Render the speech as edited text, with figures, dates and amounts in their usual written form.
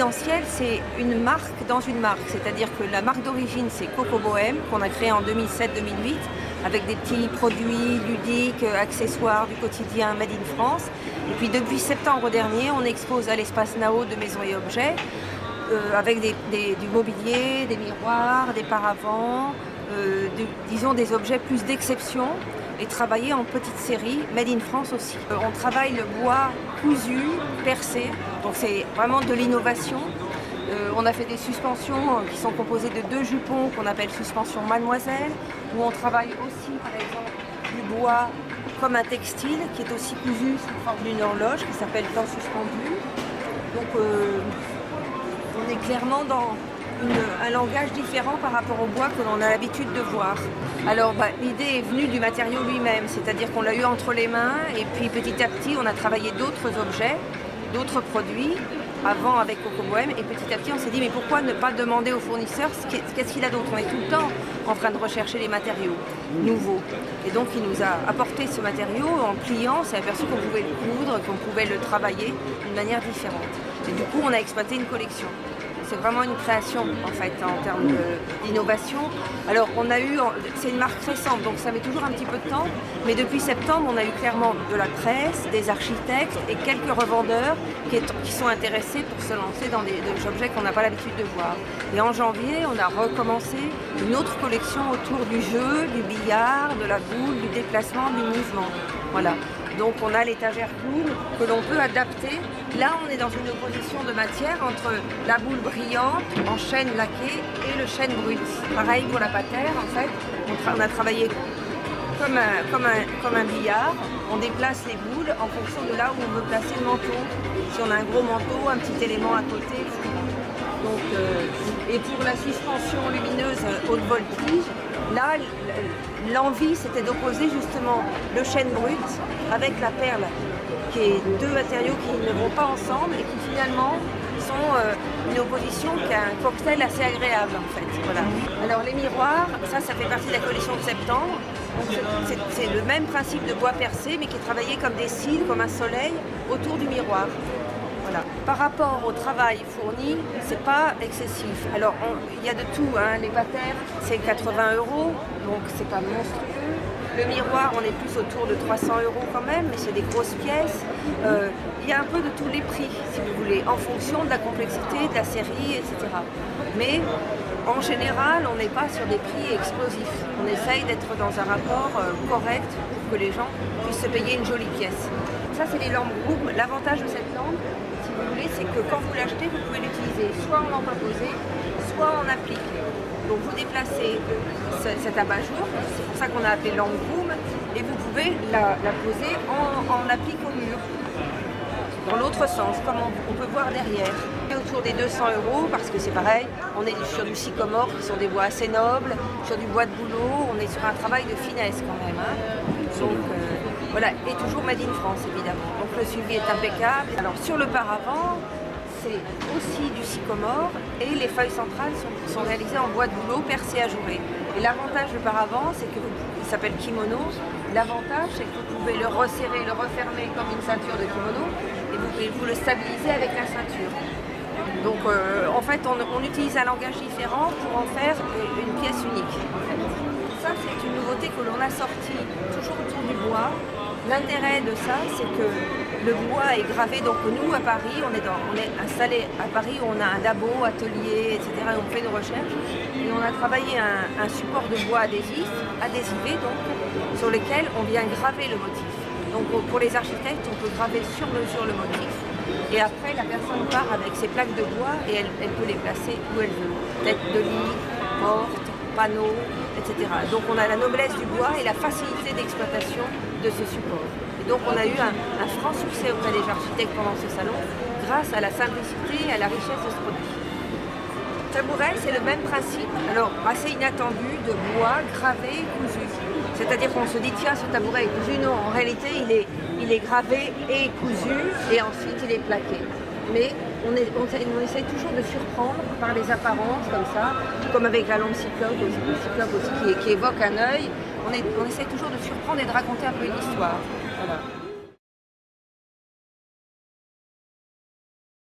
Confidentiel, c'est une marque dans une marque, c'est-à-dire que la marque d'origine, c'est Coco Bohème, qu'on a créée en 2007-2008, avec des petits produits ludiques, accessoires du quotidien Made in France. Et puis depuis septembre dernier, on expose à l'espace Nao de Maisons et Objets, avec du mobilier, des miroirs, des paravents, disons des objets plus d'exception, et travailler en petite série, Made in France aussi. On travaille le bois cousu, percé, donc c'est vraiment de l'innovation. On a fait des suspensions qui sont composées de 2 jupons qu'on appelle suspension Mademoiselle, où on travaille aussi par exemple du bois comme un textile qui est aussi cousu sous forme d'une horloge qui s'appelle temps suspendu. Donc on est clairement dans un langage différent par rapport au bois que l'on a l'habitude de voir. Alors l'idée est venue du matériau lui-même, c'est-à-dire qu'on l'a eu entre les mains et puis petit à petit on a travaillé d'autres objets, d'autres produits, avant avec Coco Bohème, et petit à petit on s'est dit mais pourquoi ne pas demander au fournisseur qu'est-ce qu'il a d'autre. On est tout le temps en train de rechercher les matériaux nouveaux. Et donc il nous a apporté ce matériau en pliant, on s'est aperçu qu'on pouvait le coudre, qu'on pouvait le travailler d'une manière différente. Et du coup on a exploité une collection. C'est vraiment une création en fait en termes d'innovation. Alors c'est une marque récente, donc ça met toujours un petit peu de temps, mais depuis septembre on a eu clairement de la presse, des architectes et quelques revendeurs qui sont intéressés pour se lancer dans des objets qu'on n'a pas l'habitude de voir. Et en janvier on a recommencé une autre collection autour du jeu, du billard, de la boule, du déplacement, du mouvement. Voilà. Donc on a l'étagère clown que l'on peut adapter. Là on est dans une opposition de matière entre la boule brillante en chêne laqué et le chêne brut. Pareil pour la patère en fait, on a travaillé comme un billard. On déplace les boules en fonction de là où on veut placer le manteau. Si on a un gros manteau, un petit élément à côté, etc. Donc, et pour la suspension lumineuse haute voltige, là, l'envie c'était d'opposer justement le chêne brut avec la perle, qui est 2 matériaux qui ne vont pas ensemble et qui finalement sont une opposition qui a un cocktail assez agréable en fait. Voilà. Alors les miroirs, ça fait partie de la collection de septembre. C'est le même principe de bois percé mais qui est travaillé comme des cils, comme un soleil autour du miroir. Voilà. Par rapport au travail fourni, c'est pas excessif. Alors il y a de tout, hein. Les patères c'est 80 €, donc c'est pas monstrueux. Le miroir on est plus autour de 300 € quand même, mais c'est des grosses pièces. Il y a un peu de tous les prix si vous voulez, en fonction de la complexité, de la série, etc. Mais en général on n'est pas sur des prix explosifs. On essaye d'être dans un rapport correct pour que les gens puissent se payer une jolie pièce. Ça c'est les lampes Groom. L'avantage de cette lampe, si vous voulez, c'est que quand vous l'achetez, vous pouvez l'utiliser soit en lampe imposée, soit en applique. Donc vous déplacez cet abat-jour, c'est pour ça qu'on a appelé lampe Groom, et vous pouvez la poser en applique au mur. Dans l'autre sens, comme on peut voir derrière. Et autour des 200 € parce que c'est pareil, on est sur du sycomore qui sont des bois assez nobles, sur du bois de bouleau, on est sur un travail de finesse quand même. Hein. Donc voilà, et toujours Made in France évidemment. Donc le suivi est impeccable. Alors sur le paravent, c'est aussi du sycomore et les feuilles centrales sont réalisées en bois de bouleau percé ajouré. Et l'avantage du paravent, c'est que il s'appelle kimono. L'avantage, c'est que vous pouvez le resserrer, le refermer comme une ceinture de kimono et vous pouvez le stabiliser avec la ceinture. Donc en fait, on utilise un langage différent pour en faire une pièce unique. En fait. Ça, c'est une nouveauté que l'on a sortie toujours autour du bois. L'intérêt de ça, c'est que le bois est gravé. Donc nous, à Paris, on est installé à Paris où on a un labo, atelier, etc. Et on fait des recherches. Et on a travaillé un support de bois adhésivé, donc, sur lequel on vient graver le motif. Donc pour les architectes, on peut graver sur mesure le motif. Et après, la personne part avec ses plaques de bois et elle peut les placer où elle veut. Tête de lit, porte, panneaux, etc. Donc on a la noblesse du bois et la facilité d'exploitation de ce support. Et donc on a eu un franc succès auprès des architectes pendant ce salon grâce à la simplicité et à la richesse de ce produit. Tabouret, c'est le même principe, alors assez inattendu, de bois gravé et cousu. C'est-à-dire qu'on se dit tiens ce tabouret est cousu, non, en réalité il est gravé et cousu et ensuite il est plaqué. Mais on essaie toujours de surprendre par les apparences comme ça, comme avec la lampe cyclope aussi, qui évoque un œil. On essaie toujours de surprendre et de raconter un peu une histoire. Voilà.